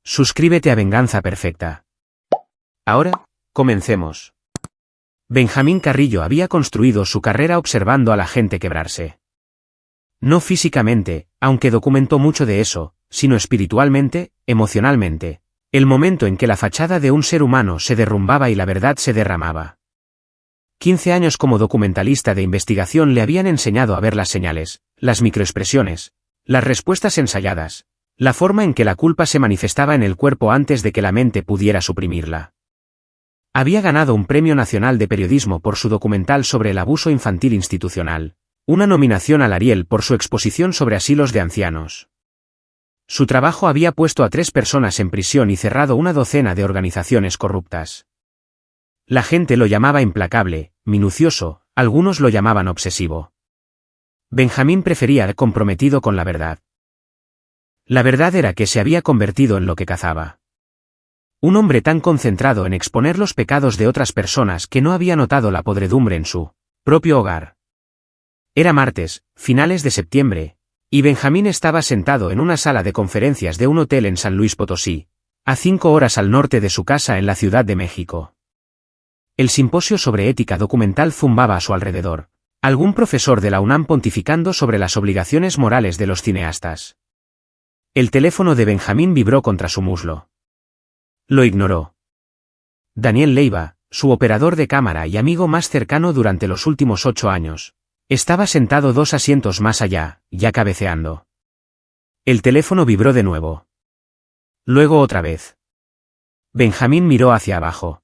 Suscríbete a Venganza Perfecta. Ahora, comencemos. Benjamín Carrillo había construido su carrera observando a la gente quebrarse. No físicamente, aunque documentó mucho de eso, sino espiritualmente, emocionalmente, el momento en que la fachada de un ser humano se derrumbaba y la verdad se derramaba. 15 años como documentalista de investigación le habían enseñado a ver las señales, las microexpresiones, las respuestas ensayadas, la forma en que la culpa se manifestaba en el cuerpo antes de que la mente pudiera suprimirla. Había ganado un Premio Nacional de Periodismo por su documental sobre el abuso infantil institucional, una nominación al Ariel por su exposición sobre asilos de ancianos. Su trabajo había puesto a 3 personas en prisión y cerrado una docena de organizaciones corruptas. La gente lo llamaba implacable, minucioso, algunos lo llamaban obsesivo. Benjamín prefería el comprometido con la verdad. La verdad era que se había convertido en lo que cazaba. Un hombre tan concentrado en exponer los pecados de otras personas que no había notado la podredumbre en su propio hogar. Era martes, finales de septiembre, y Benjamín estaba sentado en una sala de conferencias de un hotel en San Luis Potosí, a 5 horas al norte de su casa en la Ciudad de México. El simposio sobre ética documental zumbaba a su alrededor, algún profesor de la UNAM pontificando sobre las obligaciones morales de los cineastas. El teléfono de Benjamín vibró contra su muslo. Lo ignoró. Daniel Leiva, su operador de cámara y amigo más cercano durante los últimos 8 años, estaba sentado 2 asientos más allá, ya cabeceando. El teléfono vibró de nuevo. Luego otra vez. Benjamín miró hacia abajo.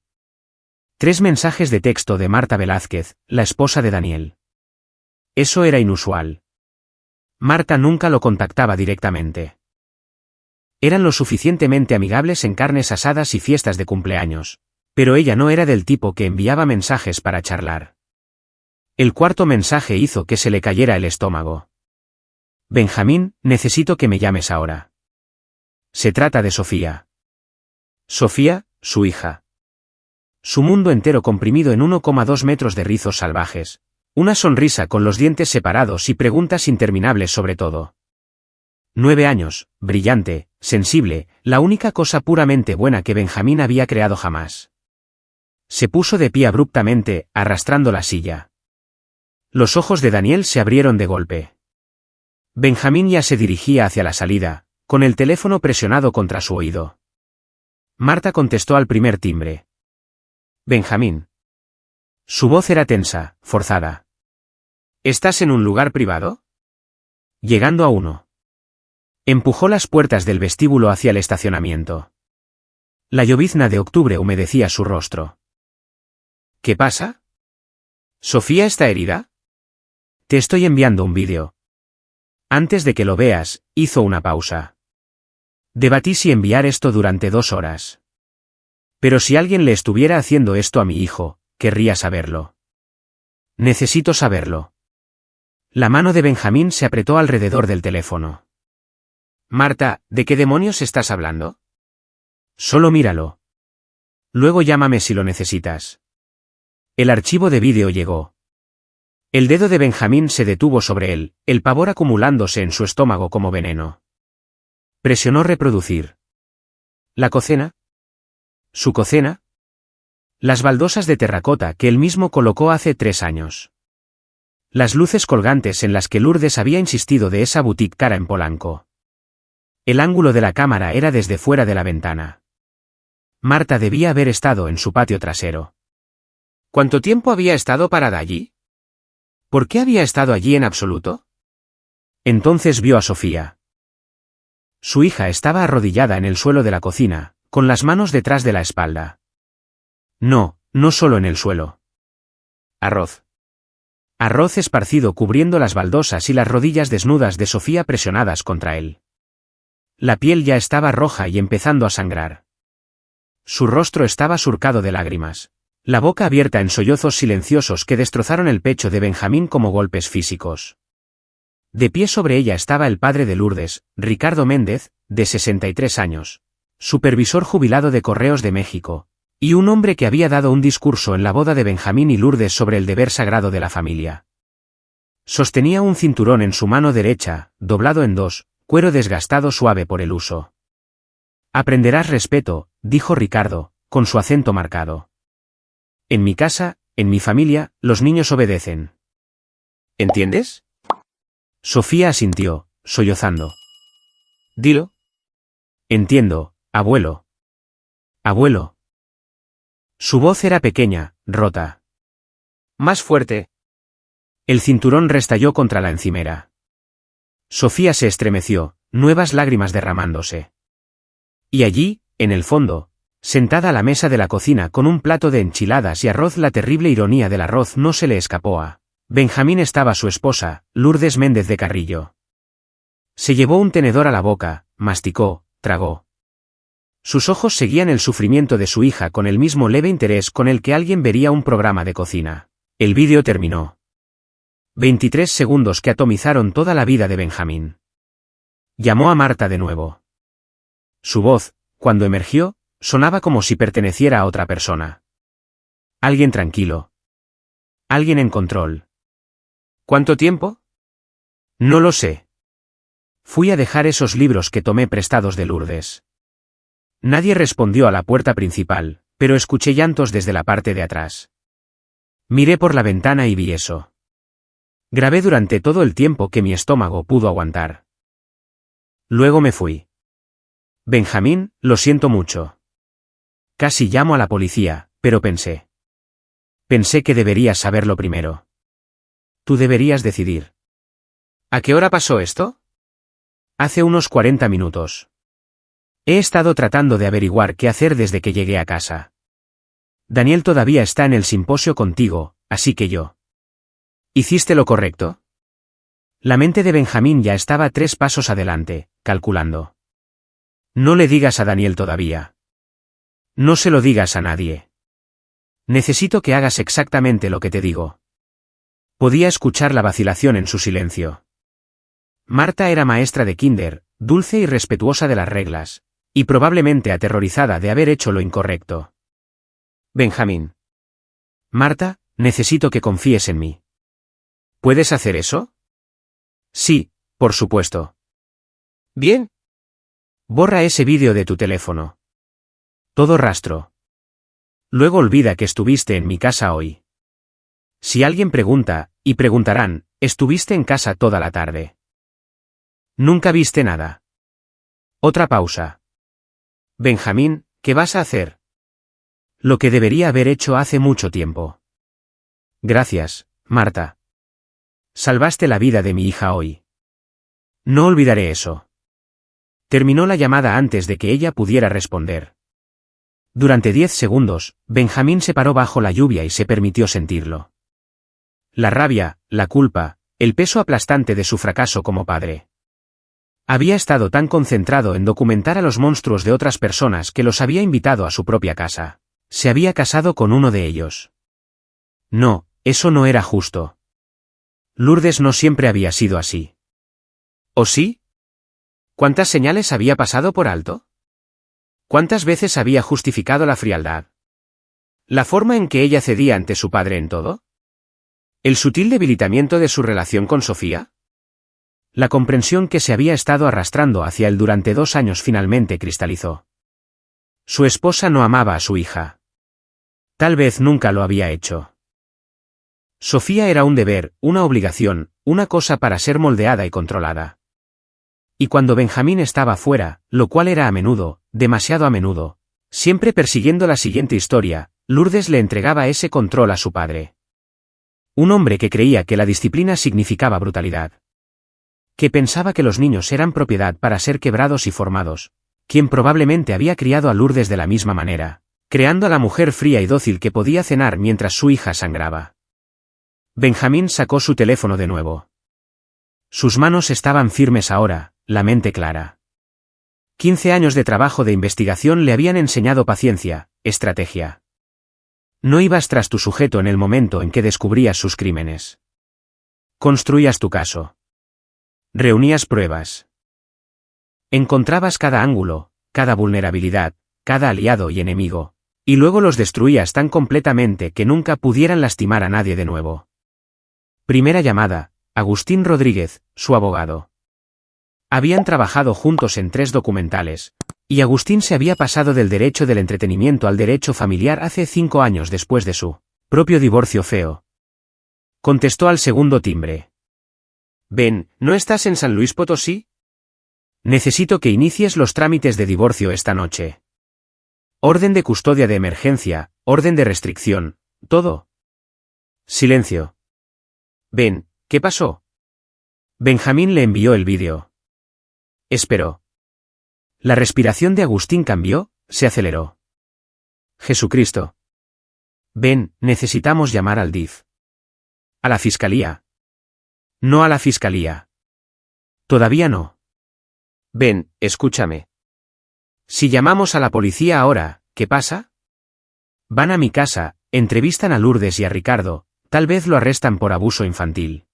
3 mensajes de texto de Marta Velázquez, la esposa de Daniel. Eso era inusual. Marta nunca lo contactaba directamente. Eran lo suficientemente amigables en carnes asadas y fiestas de cumpleaños, pero ella no era del tipo que enviaba mensajes para charlar. El 4.º mensaje hizo que se le cayera el estómago. Benjamín, necesito que me llames ahora. Se trata de Sofía. Sofía, su hija. Su mundo entero comprimido en 1,2 metros de rizos salvajes, una sonrisa con los dientes separados y preguntas interminables sobre todo. 9 años, brillante, sensible, la única cosa puramente buena que Benjamín había creado jamás. Se puso de pie abruptamente, arrastrando la silla. Los ojos de Daniel se abrieron de golpe. Benjamín ya se dirigía hacia la salida, con el teléfono presionado contra su oído. Marta contestó al primer timbre. Benjamín. Su voz era tensa, forzada. ¿Estás en un lugar privado? Llegando a uno. Empujó las puertas del vestíbulo hacia el estacionamiento. La llovizna de octubre humedecía su rostro. ¿Qué pasa? ¿Sofía está herida? Te estoy enviando un vídeo. Antes de que lo veas, hizo una pausa. Debatí si enviar esto durante 2 horas. Pero si alguien le estuviera haciendo esto a mi hijo, querría saberlo. Necesito saberlo. La mano de Benjamín se apretó alrededor del teléfono. Marta, ¿de qué demonios estás hablando? Solo míralo. Luego llámame si lo necesitas. El archivo de vídeo llegó. El dedo de Benjamín se detuvo sobre él, el pavor acumulándose en su estómago como veneno. Presionó reproducir. ¿La cocina? ¿Su cocina? Las baldosas de terracota que él mismo colocó hace 3 años. Las luces colgantes en las que Lourdes había insistido de esa boutique cara en Polanco. El ángulo de la cámara era desde fuera de la ventana. Marta debía haber estado en su patio trasero. ¿Cuánto tiempo había estado parada allí? ¿Por qué había estado allí en absoluto? Entonces vio a Sofía. Su hija estaba arrodillada en el suelo de la cocina, con las manos detrás de la espalda. No, no solo en el suelo. Arroz. Arroz esparcido cubriendo las baldosas y las rodillas desnudas de Sofía presionadas contra él. La piel ya estaba roja y empezando a sangrar. Su rostro estaba surcado de lágrimas, la boca abierta en sollozos silenciosos que destrozaron el pecho de Benjamín como golpes físicos. De pie sobre ella estaba el padre de Lourdes, Ricardo Méndez, de 63 años, supervisor jubilado de Correos de México, y un hombre que había dado un discurso en la boda de Benjamín y Lourdes sobre el deber sagrado de la familia. Sostenía un cinturón en su mano derecha, doblado en 2, cuero desgastado suave por el uso. Aprenderás respeto, dijo Ricardo, con su acento marcado. En mi casa, en mi familia, los niños obedecen. ¿Entiendes? Sofía asintió, sollozando. Dilo. Entiendo, abuelo. Abuelo. Su voz era pequeña, rota. Más fuerte. El cinturón restalló contra la encimera. Sofía se estremeció, nuevas lágrimas derramándose. Y allí, en el fondo, sentada a la mesa de la cocina con un plato de enchiladas y arroz, la terrible ironía del arroz no se le escapó a Benjamín. Estaba su esposa, Lourdes Méndez de Carrillo. Se llevó un tenedor a la boca, masticó, tragó. Sus ojos seguían el sufrimiento de su hija con el mismo leve interés con el que alguien vería un programa de cocina. El vídeo terminó. 23 segundos que atomizaron toda la vida de Benjamín. Llamó a Marta de nuevo. Su voz, cuando emergió, sonaba como si perteneciera a otra persona. Alguien tranquilo. Alguien en control. ¿Cuánto tiempo? No lo sé. Fui a dejar esos libros que tomé prestados de Lourdes. Nadie respondió a la puerta principal, pero escuché llantos desde la parte de atrás. Miré por la ventana y vi eso. Grabé durante todo el tiempo que mi estómago pudo aguantar. Luego me fui. Benjamín, lo siento mucho. Casi llamo a la policía, pero pensé. Pensé que deberías saberlo primero. Tú deberías decidir. ¿A qué hora pasó esto? Hace unos 40 minutos. He estado tratando de averiguar qué hacer desde que llegué a casa. Daniel todavía está en el simposio contigo, así que yo. ¿Hiciste lo correcto? La mente de Benjamín ya estaba 3 pasos adelante, calculando. No le digas a Daniel todavía. No se lo digas a nadie. Necesito que hagas exactamente lo que te digo. Podía escuchar la vacilación en su silencio. Marta era maestra de kinder, dulce y respetuosa de las reglas, y probablemente aterrorizada de haber hecho lo incorrecto. Benjamín. Marta, necesito que confíes en mí. ¿Puedes hacer eso? Sí, por supuesto. Bien. Borra ese vídeo de tu teléfono. Todo rastro. Luego olvida que estuviste en mi casa hoy. Si alguien pregunta, y preguntarán, ¿estuviste en casa toda la tarde? Nunca viste nada. Otra pausa. Benjamín, ¿qué vas a hacer? Lo que debería haber hecho hace mucho tiempo. Gracias, Marta. Salvaste la vida de mi hija hoy. No olvidaré eso. Terminó la llamada antes de que ella pudiera responder. Durante 10 segundos, Benjamín se paró bajo la lluvia y se permitió sentirlo. La rabia, la culpa, el peso aplastante de su fracaso como padre. Había estado tan concentrado en documentar a los monstruos de otras personas que los había invitado a su propia casa. Se había casado con uno de ellos. No, eso no era justo. Lourdes no siempre había sido así. ¿O sí? ¿Cuántas señales había pasado por alto? ¿Cuántas veces había justificado la frialdad? ¿La forma en que ella cedía ante su padre en todo? ¿El sutil debilitamiento de su relación con Sofía? La comprensión que se había estado arrastrando hacia él durante 2 años finalmente cristalizó. Su esposa no amaba a su hija. Tal vez nunca lo había hecho. Sofía era un deber, una obligación, una cosa para ser moldeada y controlada. Y cuando Benjamín estaba fuera, lo cual era a menudo, demasiado a menudo, siempre persiguiendo la siguiente historia, Lourdes le entregaba ese control a su padre. Un hombre que creía que la disciplina significaba brutalidad. Que pensaba que los niños eran propiedad para ser quebrados y formados, quien probablemente había criado a Lourdes de la misma manera, creando a la mujer fría y dócil que podía cenar mientras su hija sangraba. Benjamín sacó su teléfono de nuevo. Sus manos estaban firmes ahora, la mente clara. 15 años de trabajo de investigación le habían enseñado paciencia, estrategia. No ibas tras tu sujeto en el momento en que descubrías sus crímenes. Construías tu caso. Reunías pruebas. Encontrabas cada ángulo, cada vulnerabilidad, cada aliado y enemigo, y luego los destruías tan completamente que nunca pudieran lastimar a nadie de nuevo. Primera llamada, Agustín Rodríguez, su abogado. Habían trabajado juntos en 3 documentales, Y Agustín se había pasado del derecho del entretenimiento al derecho familiar hace 5 años después de su propio divorcio feo. Contestó al segundo timbre. Ben, ¿no estás en San Luis Potosí? Necesito que inicies los trámites de divorcio esta noche. Orden de custodia de emergencia, orden de restricción, todo. Silencio. Ben, ¿qué pasó? Benjamín le envió el vídeo. Esperó. La respiración de Agustín cambió, se aceleró. Jesucristo. Ben, necesitamos llamar al DIF. ¿A la fiscalía? No a la fiscalía. Todavía no. Ben, escúchame. Si llamamos a la policía ahora, ¿qué pasa? Van a mi casa, entrevistan a Lourdes y a Ricardo, tal vez lo arrestan por abuso infantil.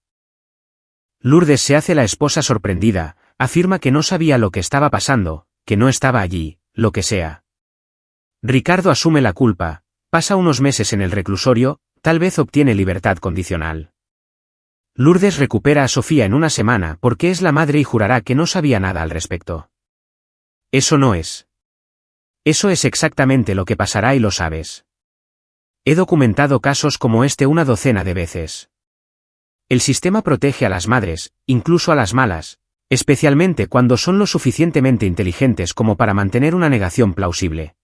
Lourdes se hace la esposa sorprendida, afirma que no sabía lo que estaba pasando, que no estaba allí, lo que sea. Ricardo asume la culpa, pasa unos meses en el reclusorio, tal vez obtiene libertad condicional. Lourdes recupera a Sofía en una semana porque es la madre y jurará que no sabía nada al respecto. Eso no es. Eso es exactamente lo que pasará y lo sabes. He documentado casos como este una docena de veces. El sistema protege a las madres, incluso a las malas, especialmente cuando son lo suficientemente inteligentes como para mantener una negación plausible.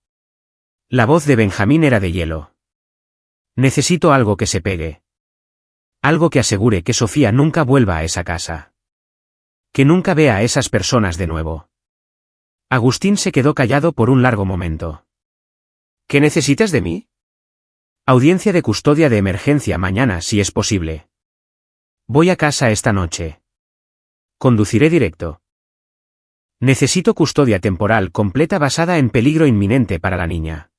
La voz de Benjamín era de hielo. Necesito algo que se pegue. Algo que asegure que Sofía nunca vuelva a esa casa. Que nunca vea a esas personas de nuevo. Agustín se quedó callado por un largo momento. ¿Qué necesitas de mí? Audiencia de custodia de emergencia mañana si es posible. Voy a casa esta noche. Conduciré directo. Necesito custodia temporal completa basada en peligro inminente para la niña.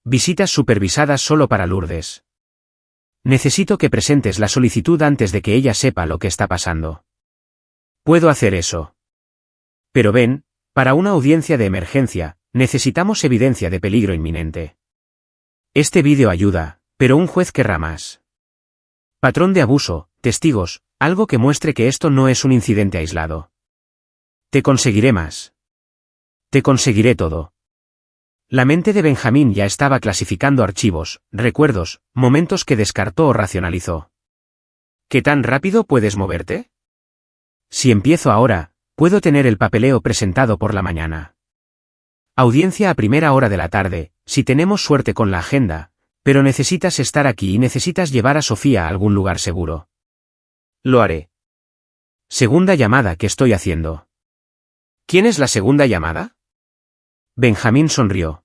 Visitas supervisadas solo para Lourdes. Necesito que presentes la solicitud antes de que ella sepa lo que está pasando. Puedo hacer eso. Pero ven, para una audiencia de emergencia, necesitamos evidencia de peligro inminente. Este vídeo ayuda, pero un juez querrá más. Patrón de abuso, testigos, algo que muestre que esto no es un incidente aislado. Te conseguiré más. Te conseguiré todo. La mente de Benjamín ya estaba clasificando archivos, recuerdos, momentos que descartó o racionalizó. ¿Qué tan rápido puedes moverte? Si empiezo ahora, puedo tener el papeleo presentado por la mañana. Audiencia a primera hora de la tarde, si tenemos suerte con la agenda, pero necesitas estar aquí y necesitas llevar a Sofía a algún lugar seguro. Lo haré. Segunda llamada que estoy haciendo. ¿Quién es la segunda llamada? Benjamín sonrió.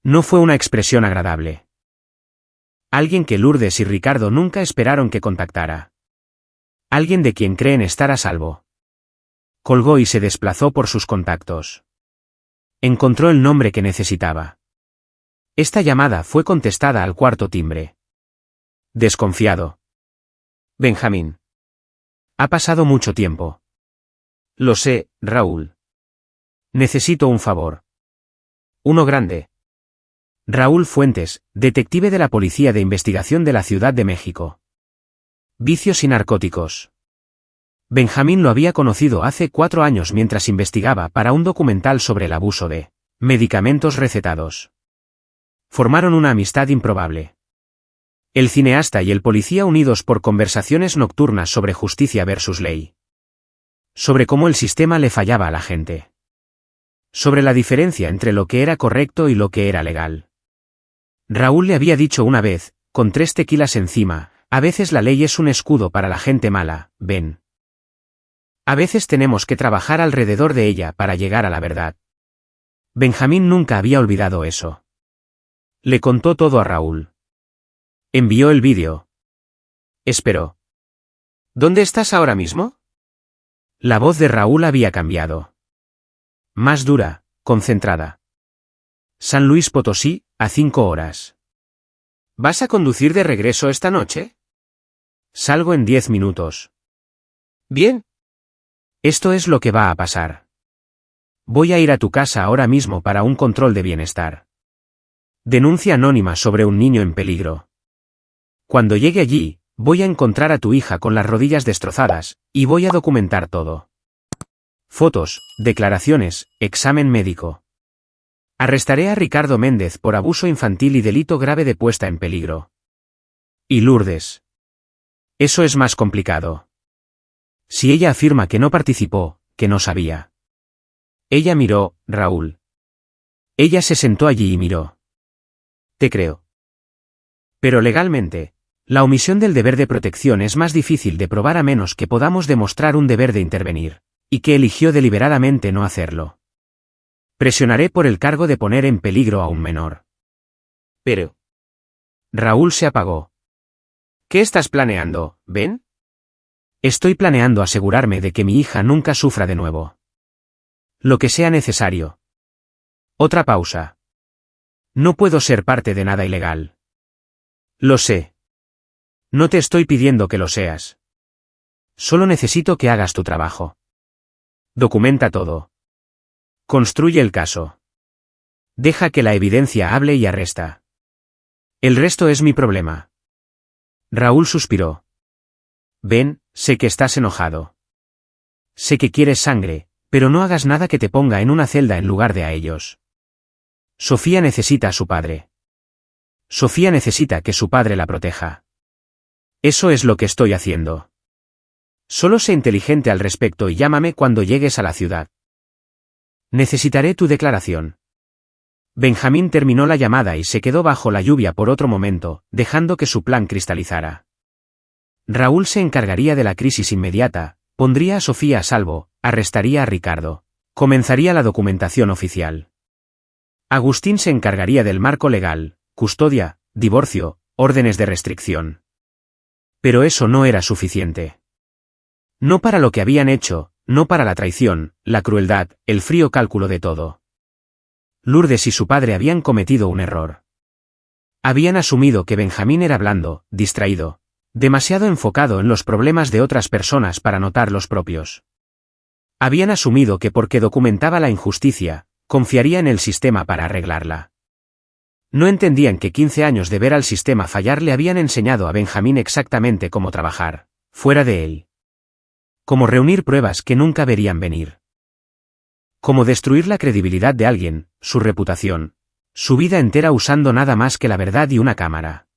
No fue una expresión agradable. Alguien que Lourdes y Ricardo nunca esperaron que contactara. Alguien de quien creen estar a salvo. Colgó y se desplazó por sus contactos. Encontró el nombre que necesitaba. Esta llamada fue contestada al cuarto timbre. Desconfiado. Benjamín. Ha pasado mucho tiempo. Lo sé, Raúl. Necesito un favor. Uno grande. Raúl Fuentes, detective de la Policía de Investigación de la Ciudad de México. Vicios y narcóticos. Benjamín lo había conocido hace 4 años mientras investigaba para un documental sobre el abuso de medicamentos recetados. Formaron una amistad improbable. El cineasta y el policía unidos por conversaciones nocturnas sobre justicia versus ley. Sobre cómo el sistema le fallaba a la gente. Sobre la diferencia entre lo que era correcto y lo que era legal. Raúl le había dicho una vez, con 3 tequilas encima, a veces la ley es un escudo para la gente mala, Ben. A veces tenemos que trabajar alrededor de ella para llegar a la verdad. Benjamín nunca había olvidado eso. Le contó todo a Raúl. Envió el vídeo. Esperó. ¿Dónde estás ahora mismo? La voz de Raúl había cambiado. Más dura, concentrada. San Luis Potosí, a 5 horas. ¿Vas a conducir de regreso esta noche? Salgo en 10 minutos. Bien. Esto es lo que va a pasar. Voy a ir a tu casa ahora mismo para un control de bienestar. Denuncia anónima sobre un niño en peligro. Cuando llegue allí, voy a encontrar a tu hija con las rodillas destrozadas, y voy a documentar todo. Fotos, declaraciones, examen médico. Arrestaré a Ricardo Méndez por abuso infantil y delito grave de puesta en peligro. ¿Y Lourdes? Eso es más complicado. Si ella afirma que no participó, que no sabía. Ella miró, Raúl. Ella se sentó allí y miró. Te creo. Pero legalmente, la omisión del deber de protección es más difícil de probar a menos que podamos demostrar un deber de intervenir, y que eligió deliberadamente no hacerlo. Presionaré por el cargo de poner en peligro a un menor. Pero... Raúl se apagó. ¿Qué estás planeando, Ben? Estoy planeando asegurarme de que mi hija nunca sufra de nuevo. Lo que sea necesario. Otra pausa. No puedo ser parte de nada ilegal. Lo sé. No te estoy pidiendo que lo seas. Solo necesito que hagas tu trabajo. Documenta todo. Construye el caso. Deja que la evidencia hable y arresta. El resto es mi problema. Raúl suspiró. Ben, sé que estás enojado. Sé que quieres sangre, pero no hagas nada que te ponga en una celda en lugar de a ellos. Sofía necesita a su padre. Sofía necesita que su padre la proteja. Eso es lo que estoy haciendo. Solo sé inteligente al respecto y llámame cuando llegues a la ciudad. Necesitaré tu declaración. Benjamín terminó la llamada y se quedó bajo la lluvia por otro momento, dejando que su plan cristalizara. Raúl se encargaría de la crisis inmediata, pondría a Sofía a salvo, arrestaría a Ricardo. Comenzaría la documentación oficial. Agustín se encargaría del marco legal, custodia, divorcio, órdenes de restricción. Pero eso no era suficiente. No para lo que habían hecho, no para la traición, la crueldad, el frío cálculo de todo. Lourdes y su padre habían cometido un error. Habían asumido que Benjamín era blando, distraído, demasiado enfocado en los problemas de otras personas para notar los propios. Habían asumido que porque documentaba la injusticia, confiaría en el sistema para arreglarla. No entendían que 15 años de ver al sistema fallar le habían enseñado a Benjamín exactamente cómo trabajar, fuera de él. Cómo reunir pruebas que nunca verían venir. Cómo destruir la credibilidad de alguien, su reputación, su vida entera usando nada más que la verdad y una cámara.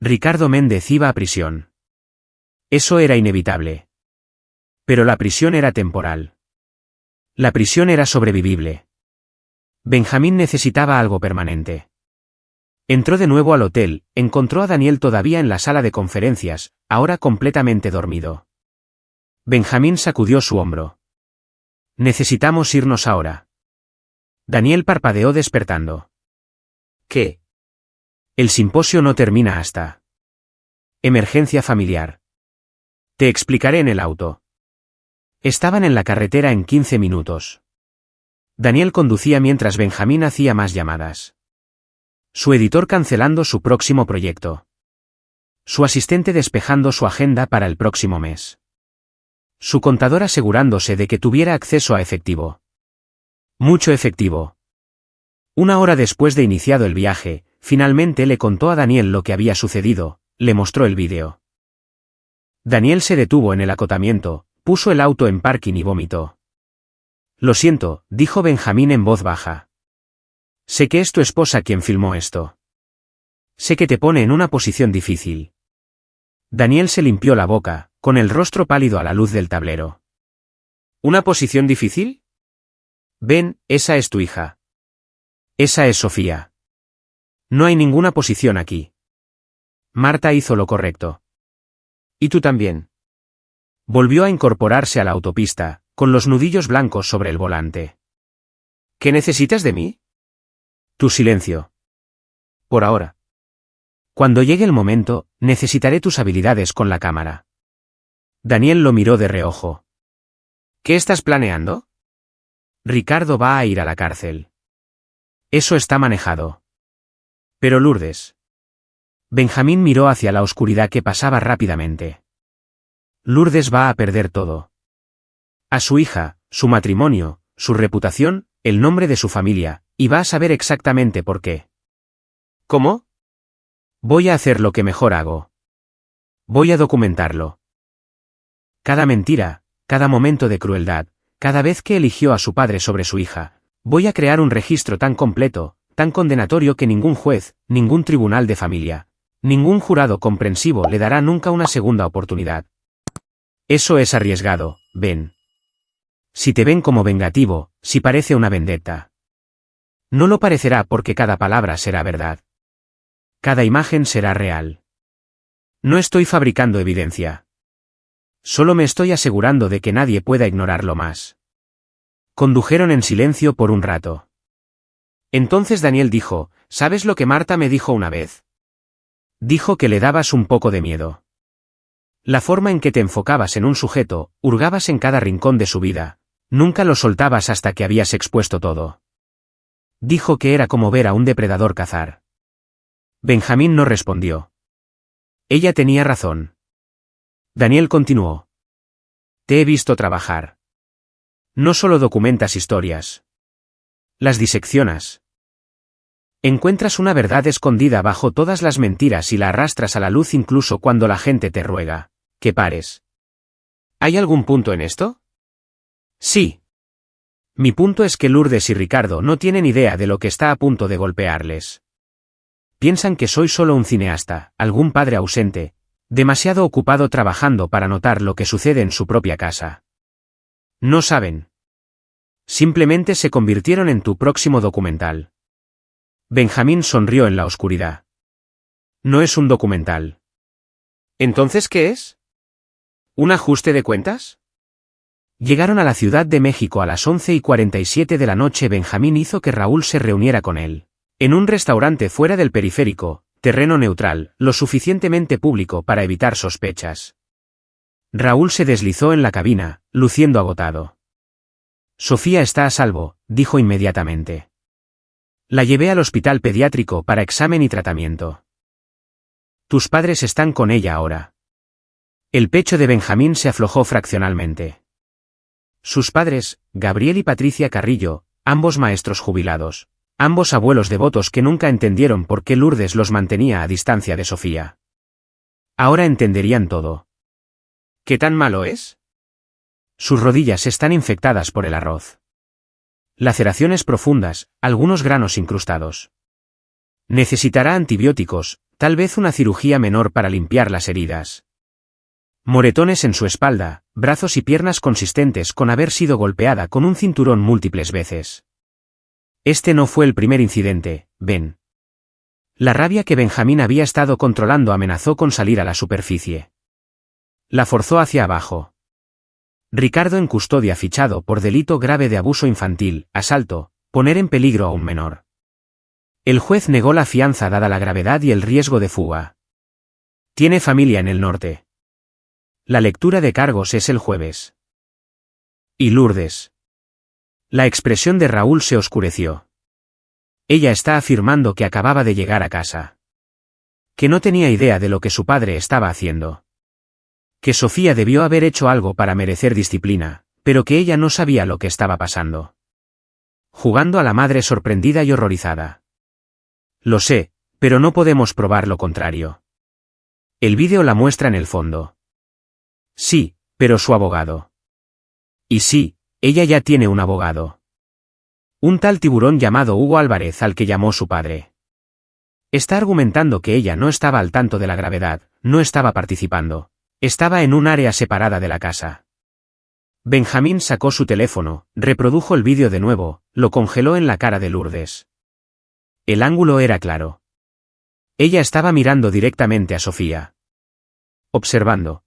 Ricardo Méndez iba a prisión. Eso era inevitable. Pero la prisión era temporal. La prisión era sobrevivible. Benjamín necesitaba algo permanente. Entró de nuevo al hotel, encontró a Daniel todavía en la sala de conferencias, ahora completamente dormido. Benjamín sacudió su hombro. Necesitamos irnos ahora. Daniel parpadeó despertando. ¿Qué? El simposio no termina hasta. Emergencia familiar. Te explicaré en el auto. Estaban en la carretera en 15 minutos. Daniel conducía mientras Benjamín hacía más llamadas. Su editor cancelando su próximo proyecto. Su asistente despejando su agenda para el próximo mes. Su contador asegurándose de que tuviera acceso a efectivo. Mucho efectivo. Una hora después de iniciado el viaje, finalmente le contó a Daniel lo que había sucedido, le mostró el vídeo. Daniel se detuvo en el acotamiento, puso el auto en parking y vomitó. Lo siento, dijo Benjamín en voz baja. Sé que es tu esposa quien filmó esto. Sé que te pone en una posición difícil. Daniel se limpió la boca, con el rostro pálido a la luz del tablero. ¿Una posición difícil? Ben, esa es tu hija. Esa es Sofía. No hay ninguna posición aquí. Marta hizo lo correcto. Y tú también. Volvió a incorporarse a la autopista, con los nudillos blancos sobre el volante. ¿Qué necesitas de mí? Tu silencio. Por ahora. Cuando llegue el momento, necesitaré tus habilidades con la cámara. Daniel lo miró de reojo. ¿Qué estás planeando? Ricardo va a ir a la cárcel. Eso está manejado. Pero Lourdes. Benjamín miró hacia la oscuridad que pasaba rápidamente. Lourdes va a perder todo. A su hija, su matrimonio, su reputación, el nombre de su familia, y va a saber exactamente por qué. ¿Cómo? Voy a hacer lo que mejor hago. Voy a documentarlo. Cada mentira, cada momento de crueldad, cada vez que eligió a su padre sobre su hija. Voy a crear un registro tan completo, tan condenatorio que ningún juez, ningún tribunal de familia, ningún jurado comprensivo le dará nunca una segunda oportunidad. Eso es arriesgado, Ben. Si te ven como vengativo, si parece una vendetta. No lo parecerá porque cada palabra será verdad. Cada imagen será real. No estoy fabricando evidencia. Solo me estoy asegurando de que nadie pueda ignorarlo más. Condujeron en silencio por un rato. Entonces Daniel dijo, ¿sabes lo que Marta me dijo una vez? Dijo que le dabas un poco de miedo. La forma en que te enfocabas en un sujeto, hurgabas en cada rincón de su vida, nunca lo soltabas hasta que habías expuesto todo. Dijo que era como ver a un depredador cazar. Benjamín no respondió. Ella tenía razón. Daniel continuó. Te he visto trabajar. No solo documentas historias. Las diseccionas. Encuentras una verdad escondida bajo todas las mentiras y la arrastras a la luz incluso cuando la gente te ruega que pares. ¿Hay algún punto en esto? Sí. Mi punto es que Lourdes y Ricardo no tienen idea de lo que está a punto de golpearles. Piensan que soy solo un cineasta, algún padre ausente, demasiado ocupado trabajando para notar lo que sucede en su propia casa. No saben. Simplemente se convirtieron en tu próximo documental. Benjamín sonrió en la oscuridad. No es un documental. ¿Entonces qué es? ¿Un ajuste de cuentas? Llegaron a la Ciudad de México a las 11:47 de la noche. Benjamín hizo que Raúl se reuniera con él. En un restaurante fuera del periférico, terreno neutral, lo suficientemente público para evitar sospechas. Raúl se deslizó en la cabina, luciendo agotado. Sofía está a salvo, dijo inmediatamente. La llevé al hospital pediátrico para examen y tratamiento. Tus padres están con ella ahora. El pecho de Benjamín se aflojó fraccionalmente. Sus padres, Gabriel y Patricia Carrillo, ambos maestros jubilados, ambos abuelos devotos que nunca entendieron por qué Lourdes los mantenía a distancia de Sofía. Ahora entenderían todo. ¿Qué tan malo es? Sus rodillas están infectadas por el arroz. Laceraciones profundas, algunos granos incrustados. Necesitará antibióticos, tal vez una cirugía menor para limpiar las heridas. Moretones en su espalda, brazos y piernas consistentes con haber sido golpeada con un cinturón múltiples veces. Este no fue el primer incidente, Ben. La rabia que Benjamín había estado controlando amenazó con salir a la superficie. La forzó hacia abajo. Ricardo en custodia fichado por delito grave de abuso infantil, asalto, poner en peligro a un menor. El juez negó la fianza dada la gravedad y el riesgo de fuga. Tiene familia en el norte. La lectura de cargos es el jueves. ¿Y Lourdes? La expresión de Raúl se oscureció. Ella está afirmando que acababa de llegar a casa. Que no tenía idea de lo que su padre estaba haciendo. Que Sofía debió haber hecho algo para merecer disciplina, pero que ella no sabía lo que estaba pasando. Jugando a la madre sorprendida y horrorizada. Lo sé, pero no podemos probar lo contrario. El vídeo la muestra en el fondo. Sí, pero su abogado. Y sí, ella ya tiene un abogado. Un tal tiburón llamado Hugo Álvarez al que llamó su padre. Está argumentando que ella no estaba al tanto de la gravedad, no estaba participando. Estaba en un área separada de la casa. Benjamín sacó su teléfono, reprodujo el vídeo de nuevo, lo congeló en la cara de Lourdes. El ángulo era claro. Ella estaba mirando directamente a Sofía. Observando.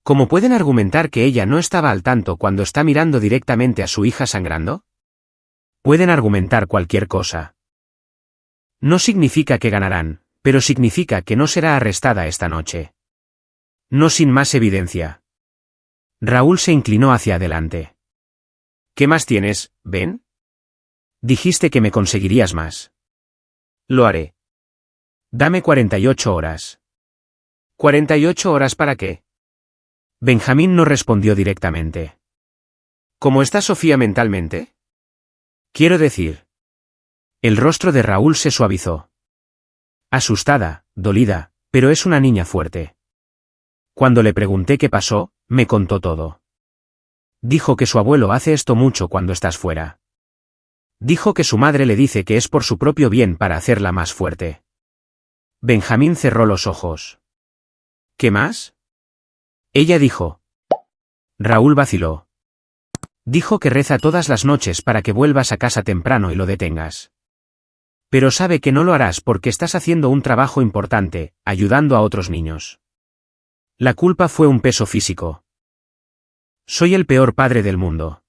¿Cómo pueden argumentar que ella no estaba al tanto cuando está mirando directamente a su hija sangrando? Pueden argumentar cualquier cosa. No significa que ganarán, pero significa que no será arrestada esta noche. No sin más evidencia. Raúl se inclinó hacia adelante. ¿Qué más tienes, Ben? Dijiste que me conseguirías más. Lo haré. Dame 48 horas. ¿48 horas para qué? Benjamín no respondió directamente. ¿Cómo está Sofía mentalmente? Quiero decir. El rostro de Raúl se suavizó. Asustada, dolida, pero es una niña fuerte. Cuando le pregunté qué pasó, me contó todo. Dijo que su abuelo hace esto mucho cuando estás fuera. Dijo que su madre le dice que es por su propio bien para hacerla más fuerte. Benjamín cerró los ojos. ¿Qué más? Ella dijo. Raúl vaciló. Dijo que reza todas las noches para que vuelvas a casa temprano y lo detengas. Pero sabe que no lo harás porque estás haciendo un trabajo importante, ayudando a otros niños. La culpa fue un peso físico. Soy el peor padre del mundo.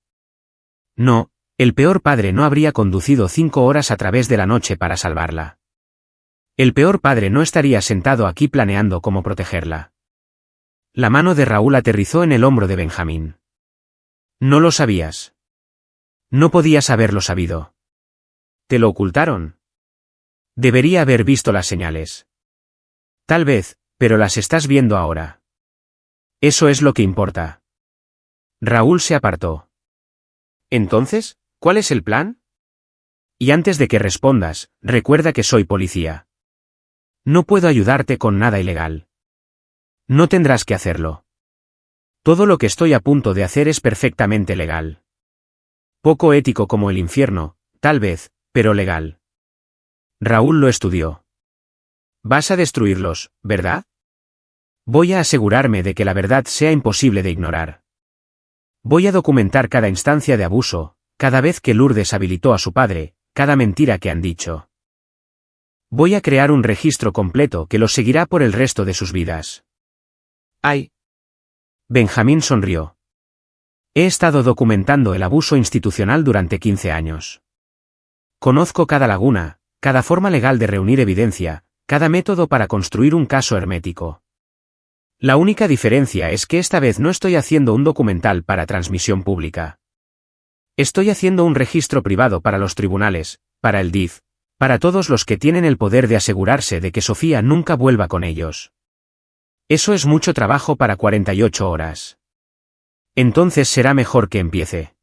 No, el peor padre no habría conducido 5 horas a través de la noche para salvarla. El peor padre no estaría sentado aquí planeando cómo protegerla. La mano de Raúl aterrizó en el hombro de Benjamín. No lo sabías. No podías haberlo sabido. ¿Te lo ocultaron? Debería haber visto las señales. Tal vez, pero las estás viendo ahora. Eso es lo que importa. Raúl se apartó. Entonces, ¿cuál es el plan? Y antes de que respondas, recuerda que soy policía. No puedo ayudarte con nada ilegal. No tendrás que hacerlo. Todo lo que estoy a punto de hacer es perfectamente legal. Poco ético como el infierno, tal vez, pero legal. Raúl lo estudió. Vas a destruirlos, ¿verdad? Voy a asegurarme de que la verdad sea imposible de ignorar. Voy a documentar cada instancia de abuso, cada vez que Lourdes habilitó a su padre, cada mentira que han dicho. Voy a crear un registro completo que los seguirá por el resto de sus vidas. ¡Ay! Benjamín sonrió. He estado documentando el abuso institucional durante 15 años. Conozco cada laguna, cada forma legal de reunir evidencia, cada método para construir un caso hermético. La única diferencia es que esta vez no estoy haciendo un documental para transmisión pública. Estoy haciendo un registro privado para los tribunales, para el DIF, para todos los que tienen el poder de asegurarse de que Sofía nunca vuelva con ellos. Eso es mucho trabajo para 48 horas. Entonces será mejor que empiece.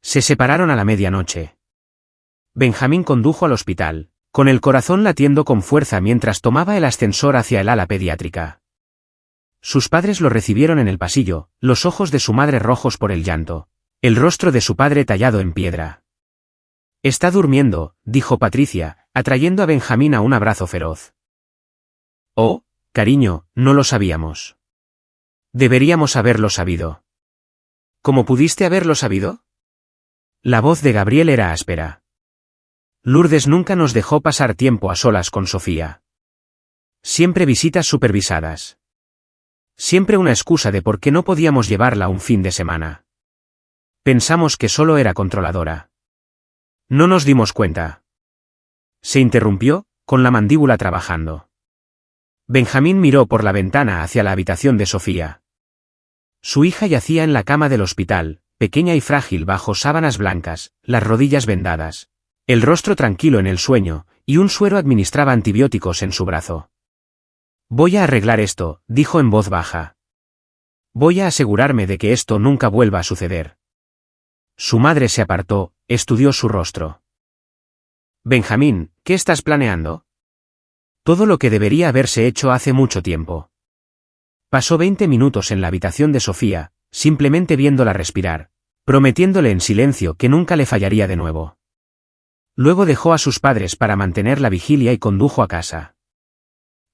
Se separaron a la medianoche. Benjamín condujo al hospital, con el corazón latiendo con fuerza mientras tomaba el ascensor hacia el ala pediátrica. Sus padres lo recibieron en el pasillo, los ojos de su madre rojos por el llanto, el rostro de su padre tallado en piedra. Está durmiendo, dijo Patricia, atrayendo a Benjamín a un abrazo feroz. Oh, cariño, no lo sabíamos. Deberíamos haberlo sabido. ¿Cómo pudiste haberlo sabido? La voz de Gabriel era áspera. Lourdes nunca nos dejó pasar tiempo a solas con Sofía. Siempre visitas supervisadas. Siempre una excusa de por qué no podíamos llevarla un fin de semana. Pensamos que solo era controladora. No nos dimos cuenta. Se interrumpió, con la mandíbula trabajando. Benjamín miró por la ventana hacia la habitación de Sofía. Su hija yacía en la cama del hospital, pequeña y frágil bajo sábanas blancas, las rodillas vendadas, el rostro tranquilo en el sueño, y un suero administraba antibióticos en su brazo. Voy a arreglar esto, dijo en voz baja. Voy a asegurarme de que esto nunca vuelva a suceder. Su madre se apartó, estudió su rostro. Benjamín, ¿qué estás planeando? Todo lo que debería haberse hecho hace mucho tiempo. Pasó 20 minutos en la habitación de Sofía, simplemente viéndola respirar, prometiéndole en silencio que nunca le fallaría de nuevo. Luego dejó a sus padres para mantener la vigilia y condujo a casa.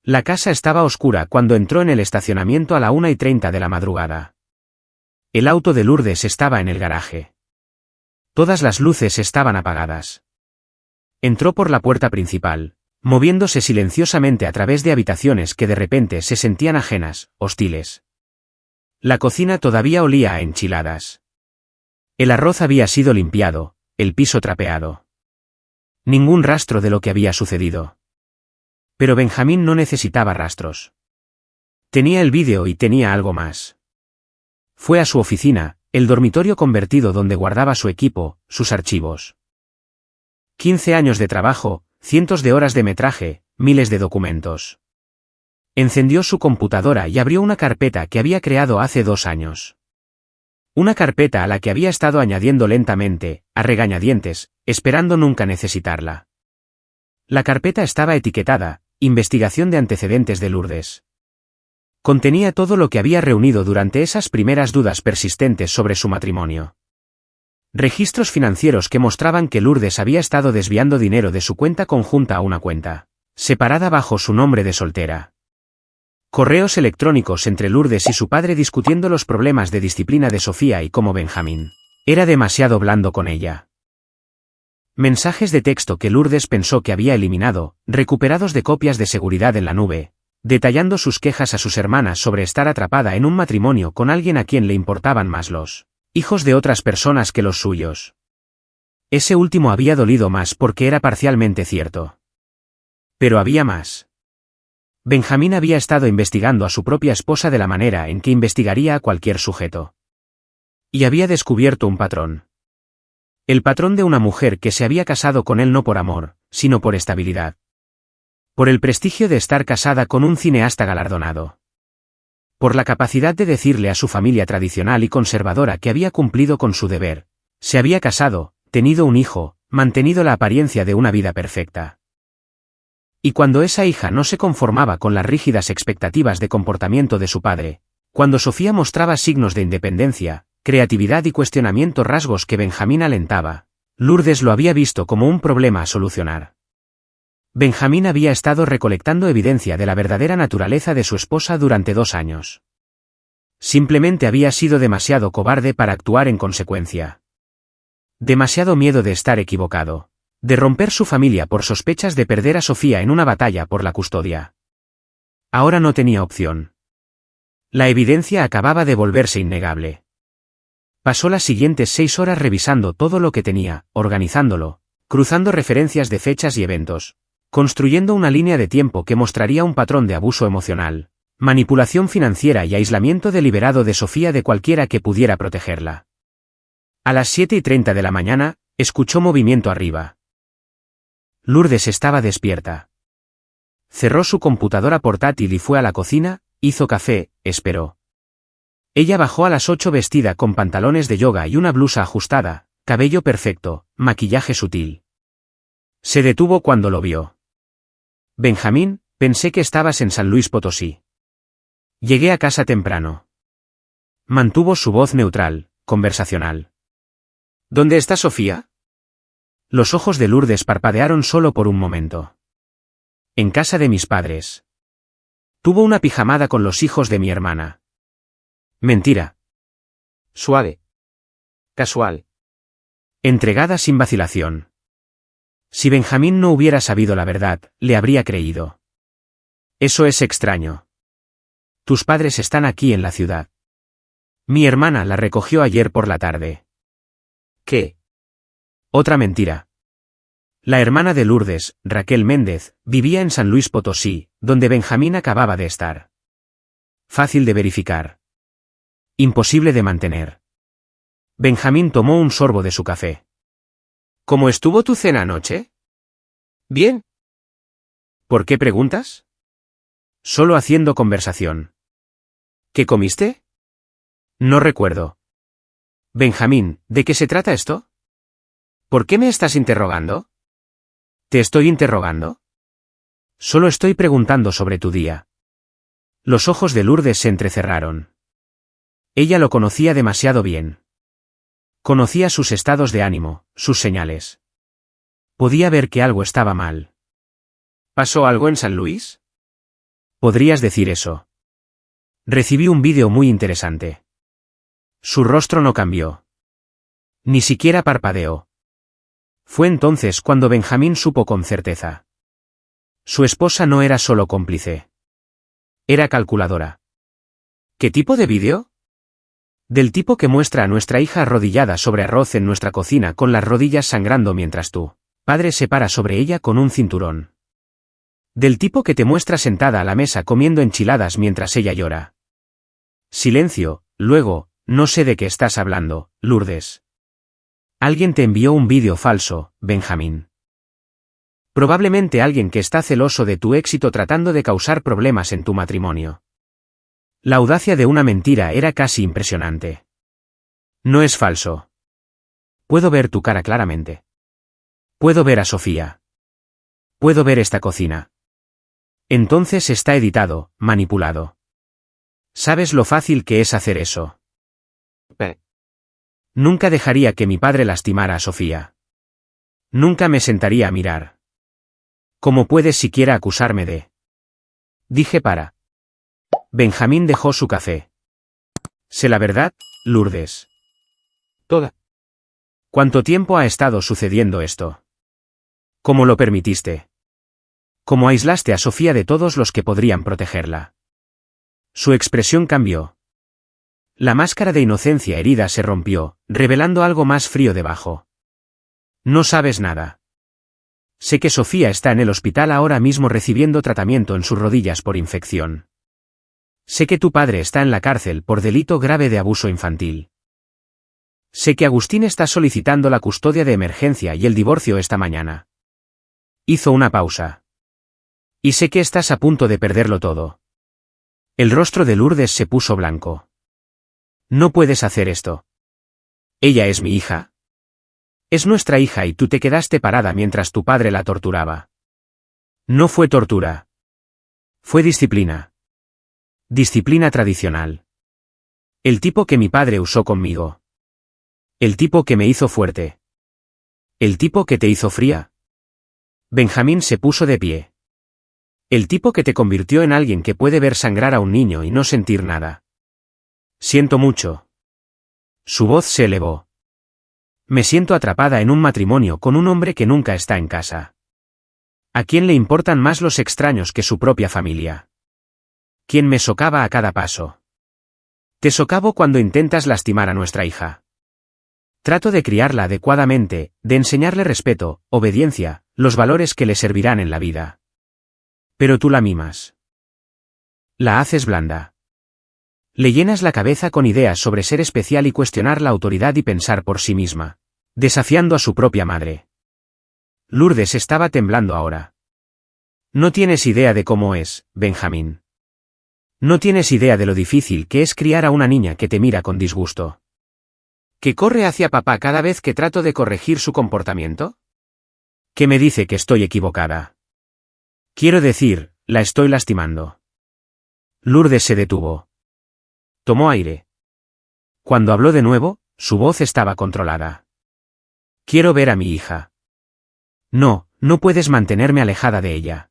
La casa estaba oscura cuando entró en el estacionamiento a la 1:30 de la madrugada. El auto de Lourdes estaba en el garaje. Todas las luces estaban apagadas. Entró por la puerta principal, moviéndose silenciosamente a través de habitaciones que de repente se sentían ajenas, hostiles. La cocina todavía olía a enchiladas. El arroz había sido limpiado, el piso trapeado. Ningún rastro de lo que había sucedido. Pero Benjamín no necesitaba rastros. Tenía el vídeo y tenía algo más. Fue a su oficina, el dormitorio convertido donde guardaba su equipo, sus archivos. 15 años de trabajo, cientos de horas de metraje, miles de documentos. Encendió su computadora y abrió una carpeta que había creado hace 2 años. Una carpeta a la que había estado añadiendo lentamente, a regañadientes, esperando nunca necesitarla. La carpeta estaba etiquetada: Investigación de antecedentes de Lourdes. Contenía todo lo que había reunido durante esas primeras dudas persistentes sobre su matrimonio. Registros financieros que mostraban que Lourdes había estado desviando dinero de su cuenta conjunta a una cuenta separada bajo su nombre de soltera. Correos electrónicos entre Lourdes y su padre discutiendo los problemas de disciplina de Sofía y cómo Benjamín era demasiado blando con ella. Mensajes de texto que Lourdes pensó que había eliminado, recuperados de copias de seguridad en la nube, detallando sus quejas a sus hermanas sobre estar atrapada en un matrimonio con alguien a quien le importaban más los hijos de otras personas que los suyos. Ese último había dolido más porque era parcialmente cierto. Pero había más. Benjamín había estado investigando a su propia esposa de la manera en que investigaría a cualquier sujeto. Y había descubierto un patrón. El patrón de una mujer que se había casado con él no por amor, sino por estabilidad. Por el prestigio de estar casada con un cineasta galardonado. Por la capacidad de decirle a su familia tradicional y conservadora que había cumplido con su deber, se había casado, tenido un hijo, mantenido la apariencia de una vida perfecta. Y cuando esa hija no se conformaba con las rígidas expectativas de comportamiento de su padre, cuando Sofía mostraba signos de independencia, creatividad y cuestionamiento, rasgos que Benjamín alentaba, Lourdes lo había visto como un problema a solucionar. Benjamín había estado recolectando evidencia de la verdadera naturaleza de su esposa durante 2 años. Simplemente había sido demasiado cobarde para actuar en consecuencia. Demasiado miedo de estar equivocado. De romper su familia por sospechas de perder a Sofía en una batalla por la custodia. Ahora no tenía opción. La evidencia acababa de volverse innegable. Pasó las siguientes 6 horas revisando todo lo que tenía, organizándolo, cruzando referencias de fechas y eventos, construyendo una línea de tiempo que mostraría un patrón de abuso emocional, manipulación financiera y aislamiento deliberado de Sofía de cualquiera que pudiera protegerla. A las 7:30 de la mañana, escuchó movimiento arriba. Lourdes estaba despierta. Cerró su computadora portátil y fue a la cocina, hizo café, esperó. Ella bajó a las 8 vestida con pantalones de yoga y una blusa ajustada, cabello perfecto, maquillaje sutil. Se detuvo cuando lo vio. Benjamín, pensé que estabas en San Luis Potosí. Llegué a casa temprano. Mantuvo su voz neutral, conversacional. ¿Dónde está Sofía? Los ojos de Lourdes parpadearon solo por un momento. En casa de mis padres. Tuvo una pijamada con los hijos de mi hermana. Mentira. Suave. Casual. Entregada sin vacilación. Si Benjamín no hubiera sabido la verdad, le habría creído. Eso es extraño. Tus padres están aquí en la ciudad. Mi hermana la recogió ayer por la tarde. ¿Qué? Otra mentira. La hermana de Lourdes, Raquel Méndez, vivía en San Luis Potosí, donde Benjamín acababa de estar. Fácil de verificar. Imposible de mantener. Benjamín tomó un sorbo de su café. ¿Cómo estuvo tu cena anoche? Bien. ¿Por qué preguntas? Solo haciendo conversación. ¿Qué comiste? No recuerdo. Benjamín, ¿de qué se trata esto? ¿Por qué me estás interrogando? ¿Te estoy interrogando? Solo estoy preguntando sobre tu día. Los ojos de Lourdes se entrecerraron. Ella lo conocía demasiado bien. Conocía sus estados de ánimo, sus señales. Podía ver que algo estaba mal. ¿Pasó algo en San Luis? Podrías decir eso. Recibí un vídeo muy interesante. Su rostro no cambió. Ni siquiera parpadeó. Fue entonces cuando Benjamín supo con certeza. Su esposa no era solo cómplice. Era calculadora. ¿Qué tipo de vídeo? Del tipo que muestra a nuestra hija arrodillada sobre arroz en nuestra cocina con las rodillas sangrando mientras tu padre se para sobre ella con un cinturón. Del tipo que te muestra sentada a la mesa comiendo enchiladas mientras ella llora. Silencio, luego, no sé de qué estás hablando, Lourdes. Alguien te envió un vídeo falso, Benjamín. Probablemente alguien que está celoso de tu éxito tratando de causar problemas en tu matrimonio. La audacia de una mentira era casi impresionante. No es falso. Puedo ver tu cara claramente. Puedo ver a Sofía. Puedo ver esta cocina. Entonces está editado, manipulado. ¿Sabes lo fácil que es hacer eso? Pe- Nunca dejaría que mi padre lastimara a Sofía. Nunca me sentaría a mirar. ¿Cómo puedes siquiera acusarme de? Dije para. Benjamín dejó su café. Sé la verdad, Lourdes. Toda. ¿Cuánto tiempo ha estado sucediendo esto? ¿Cómo lo permitiste? ¿Cómo aislaste a Sofía de todos los que podrían protegerla? Su expresión cambió. La máscara de inocencia herida se rompió, revelando algo más frío debajo. No sabes nada. Sé que Sofía está en el hospital ahora mismo recibiendo tratamiento en sus rodillas por infección. Sé que tu padre está en la cárcel por delito grave de abuso infantil. Sé que Agustín está solicitando la custodia de emergencia y el divorcio esta mañana. Hizo una pausa. Y sé que estás a punto de perderlo todo. El rostro de Lourdes se puso blanco. No puedes hacer esto. Ella es mi hija. Es nuestra hija y tú te quedaste parada mientras tu padre la torturaba. No fue tortura. Fue disciplina. Disciplina tradicional. El tipo que mi padre usó conmigo. El tipo que me hizo fuerte. El tipo que te hizo fría. Benjamín se puso de pie. El tipo que te convirtió en alguien que puede ver sangrar a un niño y no sentir nada. Siento mucho. Su voz se elevó. Me siento atrapada en un matrimonio con un hombre que nunca está en casa. ¿A quién le importan más los extraños que su propia familia? ¿Quién me socava a cada paso? Te socavo cuando intentas lastimar a nuestra hija. Trato de criarla adecuadamente, de enseñarle respeto, obediencia, los valores que le servirán en la vida. Pero tú la mimas. La haces blanda. Le llenas la cabeza con ideas sobre ser especial y cuestionar la autoridad y pensar por sí misma, desafiando a su propia madre. Lourdes estaba temblando ahora. No tienes idea de cómo es, Benjamín. No tienes idea de lo difícil que es criar a una niña que te mira con disgusto. ¿Que corre hacia papá cada vez que trato de corregir su comportamiento? ¿Que me dice que estoy equivocada? Quiero decir, la estoy lastimando. Lourdes se detuvo. Tomó aire. Cuando habló de nuevo, su voz estaba controlada. Quiero ver a mi hija. No, no puedes mantenerme alejada de ella.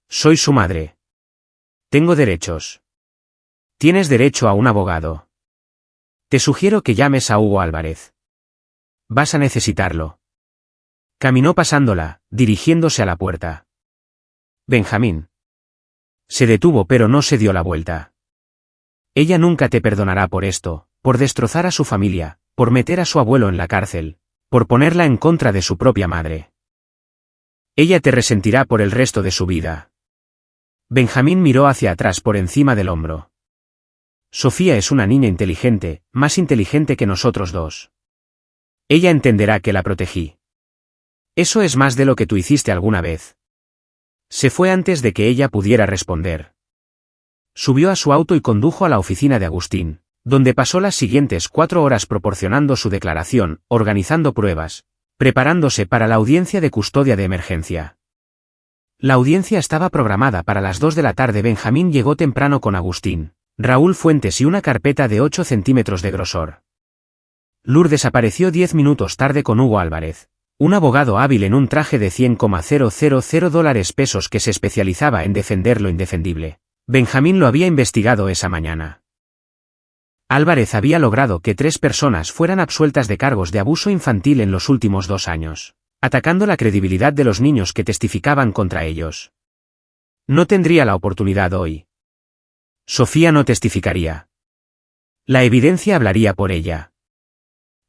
Soy su madre. Tengo derechos. Tienes derecho a un abogado. Te sugiero que llames a Hugo Álvarez. Vas a necesitarlo. Caminó pasándola, dirigiéndose a la puerta. Benjamín. Se detuvo pero no se dio la vuelta. Ella nunca te perdonará por esto, por destrozar a su familia, por meter a su abuelo en la cárcel, por ponerla en contra de su propia madre. Ella te resentirá por el resto de su vida. Benjamín miró hacia atrás por encima del hombro. Sofía es una niña inteligente, más inteligente que nosotros dos. Ella entenderá que la protegí. Eso es más de lo que tú hiciste alguna vez. Se fue antes de que ella pudiera responder. Subió a su auto y condujo a la oficina de Agustín, donde pasó las siguientes 4 horas proporcionando su declaración, organizando pruebas, preparándose para la audiencia de custodia de emergencia. La audiencia estaba programada para las 2 de la tarde. Benjamín llegó temprano con Agustín, Raúl Fuentes y una carpeta de 8 centímetros de grosor. Lourdes apareció 10 minutos tarde con Hugo Álvarez, un abogado hábil en un traje de $100,000 que se especializaba en defender lo indefendible. Benjamín lo había investigado esa mañana. Álvarez había logrado que 3 personas fueran absueltas de cargos de abuso infantil en los últimos 2 años, atacando la credibilidad de los niños que testificaban contra ellos. No tendría la oportunidad hoy. Sofía no testificaría. La evidencia hablaría por ella.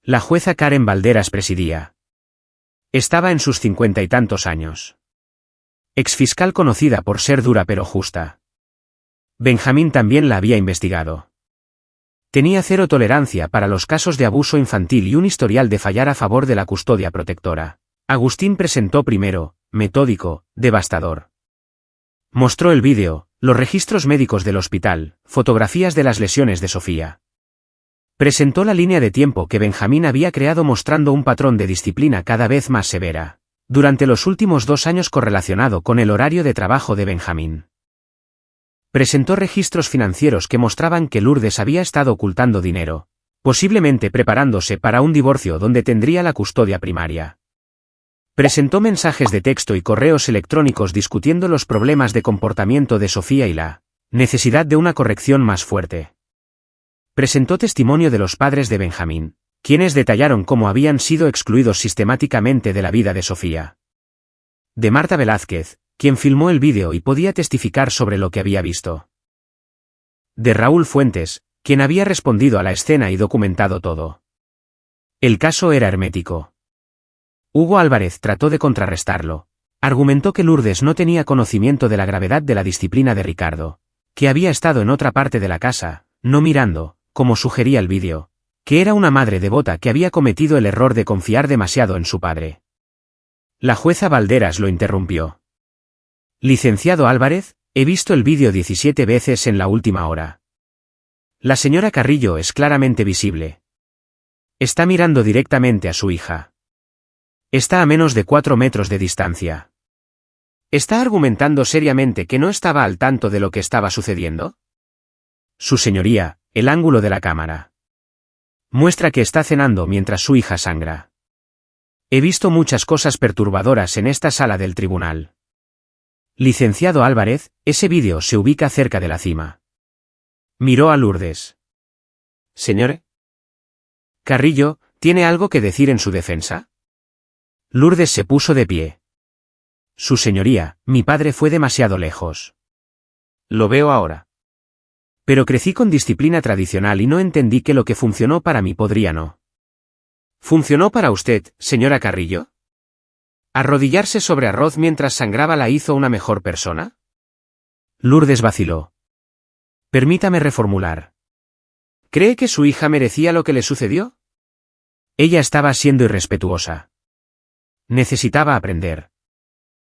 La jueza Karen Valderas presidía. Estaba en sus 50 y tantos años. Exfiscal conocida por ser dura pero justa. Benjamín también la había investigado. Tenía 0 tolerancia para los casos de abuso infantil y un historial de fallar a favor de la custodia protectora. Agustín presentó primero, metódico, devastador. Mostró el vídeo, los registros médicos del hospital, fotografías de las lesiones de Sofía. Presentó la línea de tiempo que Benjamín había creado mostrando un patrón de disciplina cada vez más severa, durante los últimos 2 años correlacionado con el horario de trabajo de Benjamín. Presentó registros financieros que mostraban que Lourdes había estado ocultando dinero, posiblemente preparándose para un divorcio donde tendría la custodia primaria. Presentó mensajes de texto y correos electrónicos discutiendo los problemas de comportamiento de Sofía y la necesidad de una corrección más fuerte. Presentó testimonio de los padres de Benjamín, quienes detallaron cómo habían sido excluidos sistemáticamente de la vida de Sofía. De Marta Velázquez, quien filmó el vídeo y podía testificar sobre lo que había visto. De Raúl Fuentes, quien había respondido a la escena y documentado todo. El caso era hermético. Hugo Álvarez trató de contrarrestarlo. Argumentó que Lourdes no tenía conocimiento de la gravedad de la disciplina de Ricardo, que había estado en otra parte de la casa, no mirando, como sugería el vídeo, que era una madre devota que había cometido el error de confiar demasiado en su padre. La jueza Valderas lo interrumpió. Licenciado Álvarez, he visto el vídeo 17 veces en la última hora. La señora Carrillo es claramente visible. Está mirando directamente a su hija. Está a menos de 4 metros de distancia. ¿Está argumentando seriamente que no estaba al tanto de lo que estaba sucediendo? Su señoría, el ángulo de la cámara muestra que está cenando mientras su hija sangra. He visto muchas cosas perturbadoras en esta sala del tribunal. Licenciado Álvarez, ese vídeo se ubica cerca de la cima. Miró a Lourdes. Señor Carrillo, ¿tiene algo que decir en su defensa? Lourdes se puso de pie. Su señoría, mi padre fue demasiado lejos. Lo veo ahora. Pero crecí con disciplina tradicional y no entendí que lo que funcionó para mí podría no. ¿Funcionó para usted, señora Carrillo? ¿Arrodillarse sobre arroz mientras sangraba la hizo una mejor persona? Lourdes vaciló. Permítame reformular. ¿Cree que su hija merecía lo que le sucedió? Ella estaba siendo irrespetuosa. Necesitaba aprender.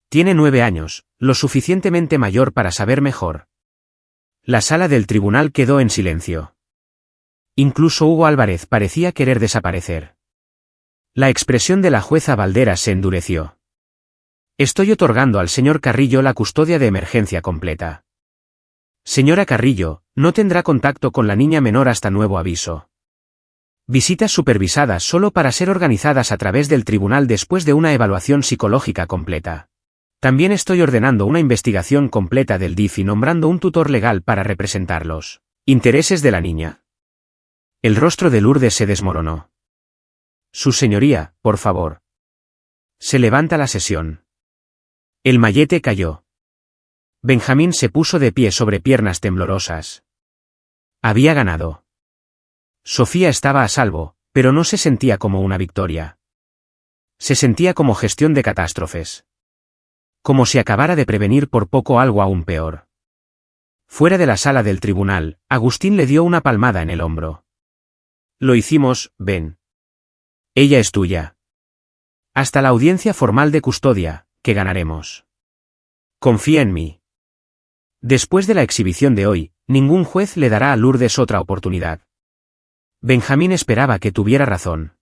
Tiene 9 años, lo suficientemente mayor para saber mejor. La sala del tribunal quedó en silencio. Incluso Hugo Álvarez parecía querer desaparecer. La expresión de la jueza Valderas se endureció. Estoy otorgando al señor Carrillo la custodia de emergencia completa. Señora Carrillo, no tendrá contacto con la niña menor hasta nuevo aviso. Visitas supervisadas solo para ser organizadas a través del tribunal después de una evaluación psicológica completa. También estoy ordenando una investigación completa del DIF y nombrando un tutor legal para representar los intereses de la niña. El rostro de Lourdes se desmoronó. Su señoría, por favor. Se levanta la sesión. El mallete cayó. Benjamín se puso de pie sobre piernas temblorosas. Había ganado. Sofía estaba a salvo, pero no se sentía como una victoria. Se sentía como gestión de catástrofes. Como si acabara de prevenir por poco algo aún peor. Fuera de la sala del tribunal, Agustín le dio una palmada en el hombro. Lo hicimos, Ben. Ella es tuya. Hasta la audiencia formal de custodia, que ganaremos. Confía en mí. Después de la exhibición de hoy, ningún juez le dará a Lourdes otra oportunidad. Benjamín esperaba que tuviera razón.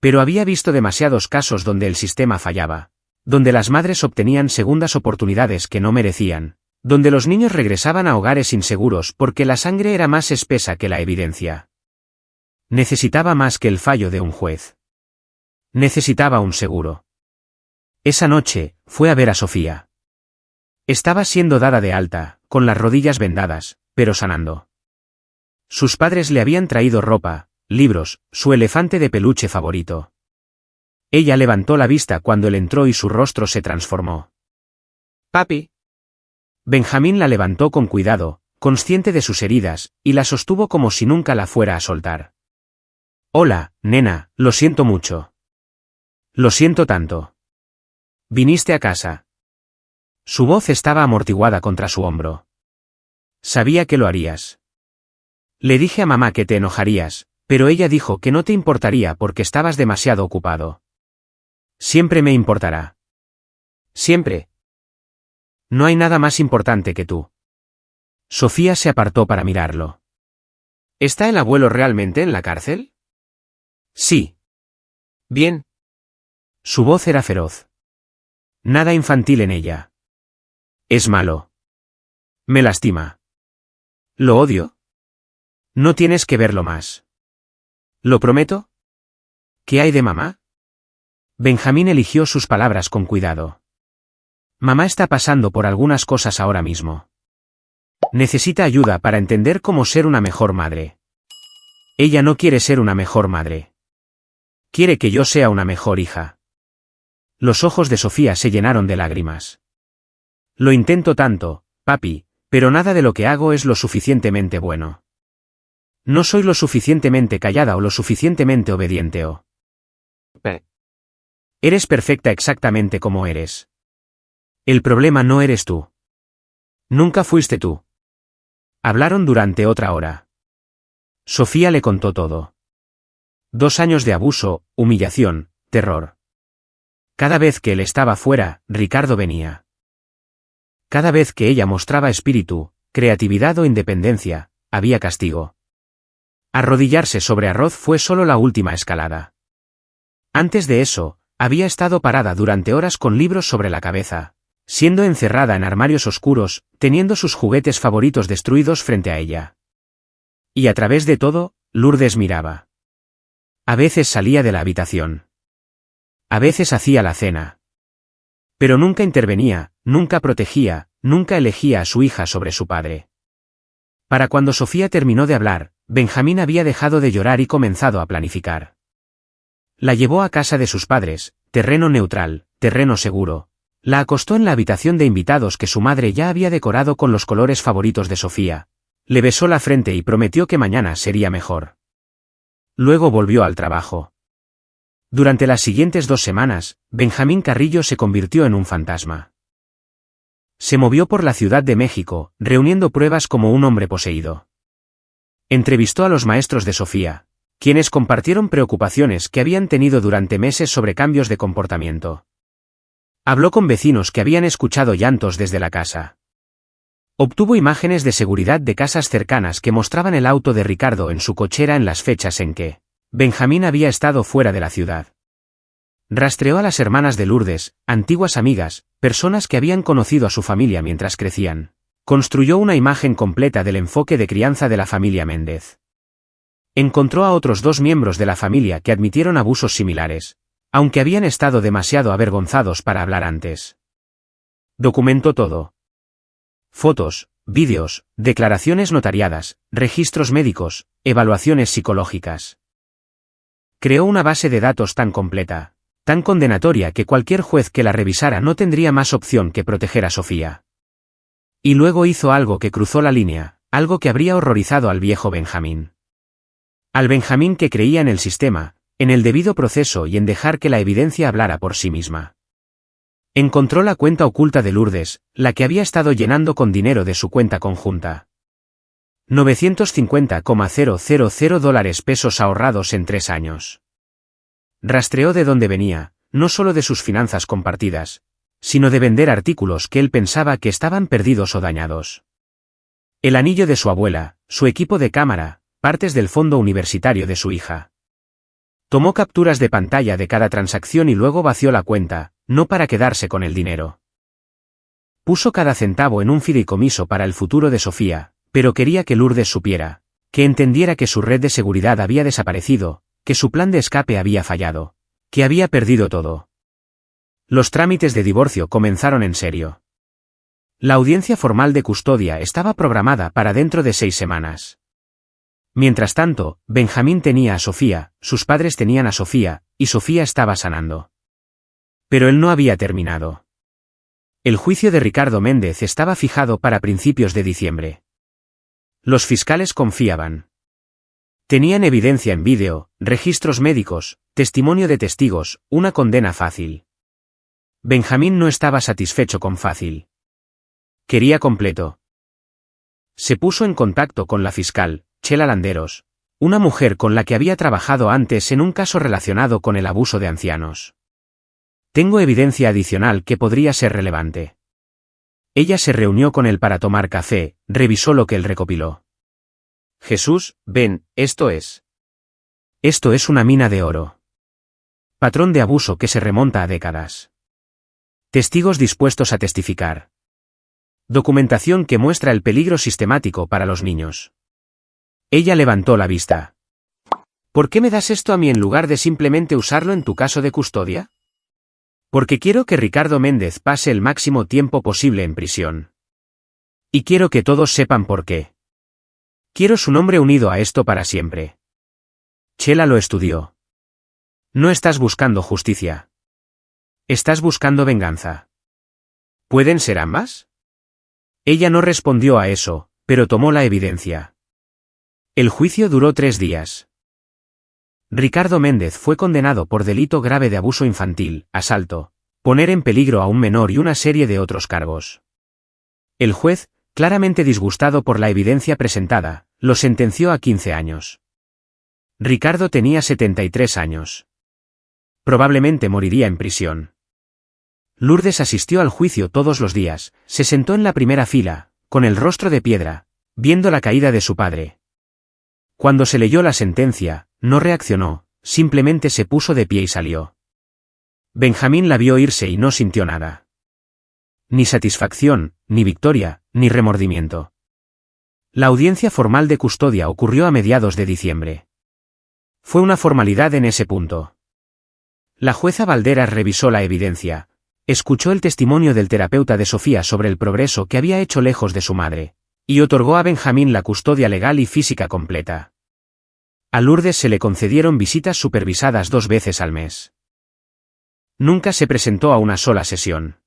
Pero había visto demasiados casos donde el sistema fallaba. Donde las madres obtenían segundas oportunidades que no merecían, donde los niños regresaban a hogares inseguros porque la sangre era más espesa que la evidencia. Necesitaba más que el fallo de un juez. Necesitaba un seguro. Esa noche, fue a ver a Sofía. Estaba siendo dada de alta, con las rodillas vendadas, pero sanando. Sus padres le habían traído ropa, libros, su elefante de peluche favorito. Ella levantó la vista cuando él entró y su rostro se transformó. Papi. Benjamín la levantó con cuidado, consciente de sus heridas, y la sostuvo como si nunca la fuera a soltar. Hola, nena, lo siento mucho. Lo siento tanto. Viniste a casa. Su voz estaba amortiguada contra su hombro. Sabía que lo harías. Le dije a mamá que te enojarías, pero ella dijo que no te importaría porque estabas demasiado ocupado. Siempre me importará. Siempre. No hay nada más importante que tú. Sofía se apartó para mirarlo. ¿Está el abuelo realmente en la cárcel? Sí. Bien. Su voz era feroz. Nada infantil en ella. Es malo. Me lastima. ¿Lo odio? No tienes que verlo más. ¿Lo prometo? ¿Qué hay de mamá? Benjamín eligió sus palabras con cuidado. Mamá está pasando por algunas cosas ahora mismo. Necesita ayuda para entender cómo ser una mejor madre. Ella no quiere ser una mejor madre. Quiere que yo sea una mejor hija. Los ojos de Sofía se llenaron de lágrimas. Lo intento tanto, papi, pero nada de lo que hago es lo suficientemente bueno. No soy lo suficientemente callada o lo suficientemente obediente o... Eres perfecta exactamente como eres. El problema no eres tú. Nunca fuiste tú. Hablaron durante otra hora. Sofía le contó todo. 2 años de abuso, humillación, terror. Cada vez que él estaba fuera, Ricardo venía. Cada vez que ella mostraba espíritu, creatividad o independencia, había castigo. Arrodillarse sobre arroz fue solo la última escalada. Antes de eso, había estado parada durante horas con libros sobre la cabeza, siendo encerrada en armarios oscuros, teniendo sus juguetes favoritos destruidos frente a ella. Y a través de todo, Lourdes miraba. A veces salía de la habitación. A veces hacía la cena. Pero nunca intervenía, nunca protegía, nunca elegía a su hija sobre su padre. Para cuando Sofía terminó de hablar, Benjamín había dejado de llorar y comenzado a planificar. La llevó a casa de sus padres, terreno neutral, terreno seguro. La acostó en la habitación de invitados que su madre ya había decorado con los colores favoritos de Sofía. Le besó la frente y prometió que mañana sería mejor. Luego volvió al trabajo. Durante las siguientes 2 semanas, Benjamín Carrillo se convirtió en un fantasma. Se movió por la Ciudad de México, reuniendo pruebas como un hombre poseído. Entrevistó a los maestros de Sofía, quienes compartieron preocupaciones que habían tenido durante meses sobre cambios de comportamiento. Habló con vecinos que habían escuchado llantos desde la casa. Obtuvo imágenes de seguridad de casas cercanas que mostraban el auto de Ricardo en su cochera en las fechas en que Benjamín había estado fuera de la ciudad. Rastreó a las hermanas de Lourdes, antiguas amigas, personas que habían conocido a su familia mientras crecían. Construyó una imagen completa del enfoque de crianza de la familia Méndez. Encontró a otros 2 miembros de la familia que admitieron abusos similares, aunque habían estado demasiado avergonzados para hablar antes. Documentó todo. Fotos, vídeos, declaraciones notariadas, registros médicos, evaluaciones psicológicas. Creó una base de datos tan completa, tan condenatoria que cualquier juez que la revisara no tendría más opción que proteger a Sofía. Y luego hizo algo que cruzó la línea, algo que habría horrorizado al viejo Benjamín. Al Benjamín que creía en el sistema, en el debido proceso y en dejar que la evidencia hablara por sí misma. Encontró la cuenta oculta de Lourdes, la que había estado llenando con dinero de su cuenta conjunta. $950,000 pesos ahorrados en 3 años. Rastreó de dónde venía, no solo de sus finanzas compartidas, sino de vender artículos que él pensaba que estaban perdidos o dañados. El anillo de su abuela, su equipo de cámara, partes del fondo universitario de su hija. Tomó capturas de pantalla de cada transacción y luego vació la cuenta, no para quedarse con el dinero. Puso cada centavo en un fideicomiso para el futuro de Sofía, pero quería que Lourdes supiera, que entendiera que su red de seguridad había desaparecido, que su plan de escape había fallado, que había perdido todo. Los trámites de divorcio comenzaron en serio. La audiencia formal de custodia estaba programada para dentro de 6 semanas. Mientras tanto, Benjamín tenía a Sofía, sus padres tenían a Sofía, y Sofía estaba sanando. Pero él no había terminado. El juicio de Ricardo Méndez estaba fijado para principios de diciembre. Los fiscales confiaban. Tenían evidencia en vídeo, registros médicos, testimonio de testigos, una condena fácil. Benjamín no estaba satisfecho con fácil. Quería completo. Se puso en contacto con la fiscal, Chela Landeros, una mujer con la que había trabajado antes en un caso relacionado con el abuso de ancianos. Tengo evidencia adicional que podría ser relevante. Ella se reunió con él para tomar café, revisó lo que él recopiló. Jesús, ven, esto es. Esto es una mina de oro. Patrón de abuso que se remonta a décadas. Testigos dispuestos a testificar. Documentación que muestra el peligro sistemático para los niños. Ella levantó la vista. ¿Por qué me das esto a mí en lugar de simplemente usarlo en tu caso de custodia? Porque quiero que Ricardo Méndez pase el máximo tiempo posible en prisión. Y quiero que todos sepan por qué. Quiero su nombre unido a esto para siempre. Chela lo estudió. No estás buscando justicia. Estás buscando venganza. ¿Pueden ser ambas? Ella no respondió a eso, pero tomó la evidencia. El juicio duró 3 días. Ricardo Méndez fue condenado por delito grave de abuso infantil, asalto, poner en peligro a un menor y una serie de otros cargos. El juez, claramente disgustado por la evidencia presentada, lo sentenció a 15 años. Ricardo tenía 73 años. Probablemente moriría en prisión. Lourdes asistió al juicio todos los días, se sentó en la primera fila, con el rostro de piedra, viendo la caída de su padre. Cuando se leyó la sentencia, no reaccionó, simplemente se puso de pie y salió. Benjamín la vio irse y no sintió nada. Ni satisfacción, ni victoria, ni remordimiento. La audiencia formal de custodia ocurrió a mediados de diciembre. Fue una formalidad en ese punto. La jueza Valderas revisó la evidencia, escuchó el testimonio del terapeuta de Sofía sobre el progreso que había hecho lejos de su madre, y otorgó a Benjamín la custodia legal y física completa. A Lourdes se le concedieron visitas supervisadas 2 veces al mes. Nunca se presentó a una sola sesión.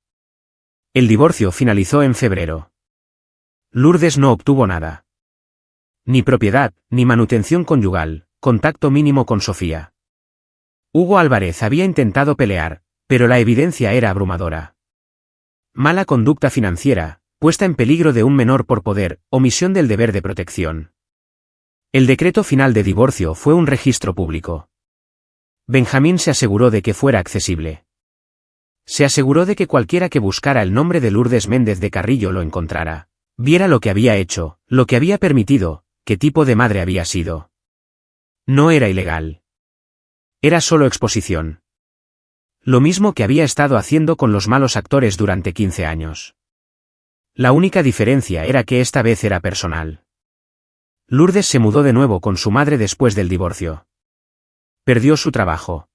El divorcio finalizó en febrero. Lourdes no obtuvo nada. Ni propiedad, ni manutención conyugal, contacto mínimo con Sofía. Hugo Álvarez había intentado pelear, pero la evidencia era abrumadora. Mala conducta financiera, puesta en peligro de un menor por poder, omisión del deber de protección. El decreto final de divorcio fue un registro público. Benjamín se aseguró de que fuera accesible. Se aseguró de que cualquiera que buscara el nombre de Lourdes Méndez de Carrillo lo encontrara, viera lo que había hecho, lo que había permitido, qué tipo de madre había sido. No era ilegal. Era solo exposición. Lo mismo que había estado haciendo con los malos actores durante 15 años. La única diferencia era que esta vez era personal. Lourdes se mudó de nuevo con su madre después del divorcio. Perdió su trabajo.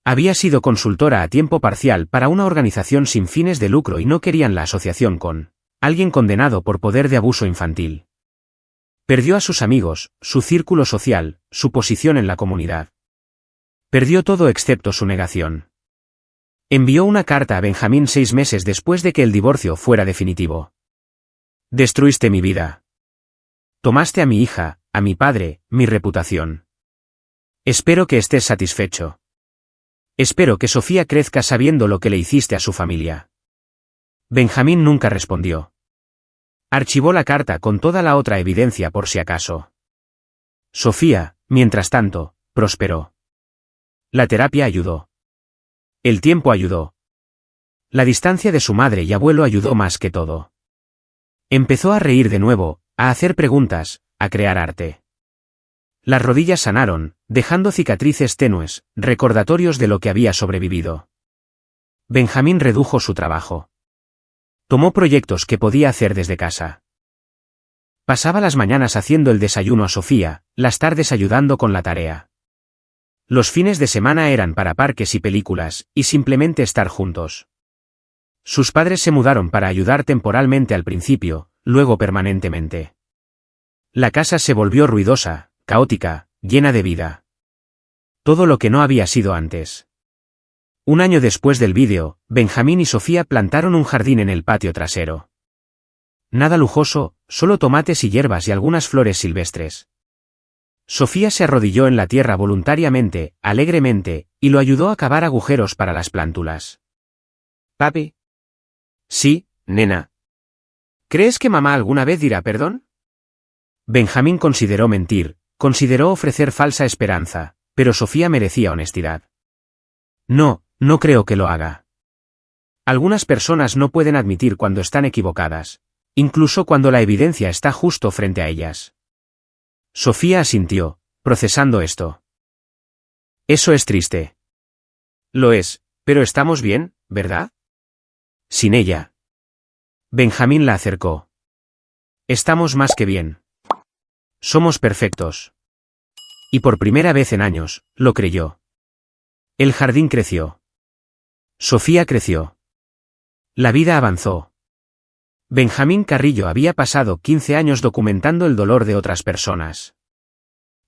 Había sido consultora a tiempo parcial para una organización sin fines de lucro y no querían la asociación con alguien condenado por poder de abuso infantil. Perdió a sus amigos, su círculo social, su posición en la comunidad. Perdió todo excepto su negación. Envió una carta a Benjamín 6 meses después de que el divorcio fuera definitivo. Destruiste mi vida. Tomaste a mi hija, a mi padre, mi reputación. Espero que estés satisfecho. Espero que Sofía crezca sabiendo lo que le hiciste a su familia. Benjamín nunca respondió. Archivó la carta con toda la otra evidencia por si acaso. Sofía, mientras tanto, prosperó. La terapia ayudó. El tiempo ayudó. La distancia de su madre y abuelo ayudó más que todo. Empezó a reír de nuevo, a hacer preguntas, a crear arte. Las rodillas sanaron, dejando cicatrices tenues, recordatorios de lo que había sobrevivido. Benjamín redujo su trabajo. Tomó proyectos que podía hacer desde casa. Pasaba las mañanas haciendo el desayuno a Sofía, las tardes ayudando con la tarea. Los fines de semana eran para parques y películas, y simplemente estar juntos. Sus padres se mudaron para ayudar temporalmente al principio, luego permanentemente. La casa se volvió ruidosa, caótica, llena de vida. Todo lo que no había sido antes. Un año después del vídeo, Benjamín y Sofía plantaron un jardín en el patio trasero. Nada lujoso, solo tomates y hierbas y algunas flores silvestres. Sofía se arrodilló en la tierra voluntariamente, alegremente, y lo ayudó a cavar agujeros para las plántulas. ¿Papi? Sí, nena. ¿Crees que mamá alguna vez dirá perdón? Benjamín consideró mentir, consideró ofrecer falsa esperanza, pero Sofía merecía honestidad. No, no creo que lo haga. Algunas personas no pueden admitir cuando están equivocadas, incluso cuando la evidencia está justo frente a ellas. Sofía asintió, procesando esto. Eso es triste. Lo es, pero estamos bien, ¿verdad? Sin ella. Benjamín la acercó. Estamos más que bien. Somos perfectos. Y por primera vez en años, lo creyó. El jardín creció. Sofía creció. La vida avanzó. Benjamín Carrillo había pasado 15 años documentando el dolor de otras personas.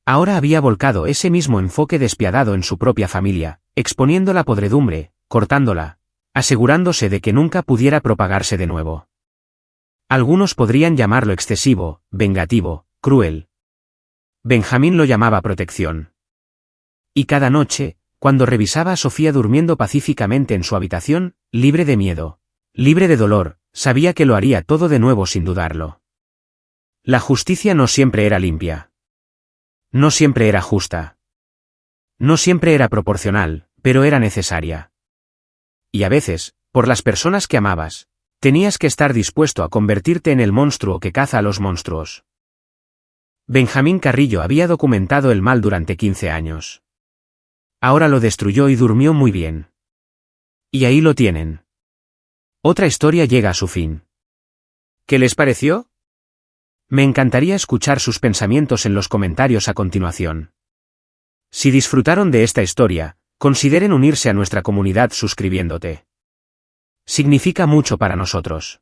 Ahora había volcado ese mismo enfoque despiadado en su propia familia, exponiendo la podredumbre, cortándola, asegurándose de que nunca pudiera propagarse de nuevo. Algunos podrían llamarlo excesivo, vengativo, cruel. Benjamín lo llamaba protección. Y cada noche, cuando revisaba a Sofía durmiendo pacíficamente en su habitación, libre de miedo, libre de dolor, sabía que lo haría todo de nuevo sin dudarlo. La justicia no siempre era limpia. No siempre era justa. No siempre era proporcional, pero era necesaria. Y a veces, por las personas que amabas, tenías que estar dispuesto a convertirte en el monstruo que caza a los monstruos. Benjamín Carrillo había documentado el mal durante 15 años. Ahora lo destruyó y durmió muy bien. Y ahí lo tienen. Otra historia llega a su fin. ¿Qué les pareció? Me encantaría escuchar sus pensamientos en los comentarios a continuación. Si disfrutaron de esta historia, consideren unirse a nuestra comunidad suscribiéndote. Significa mucho para nosotros.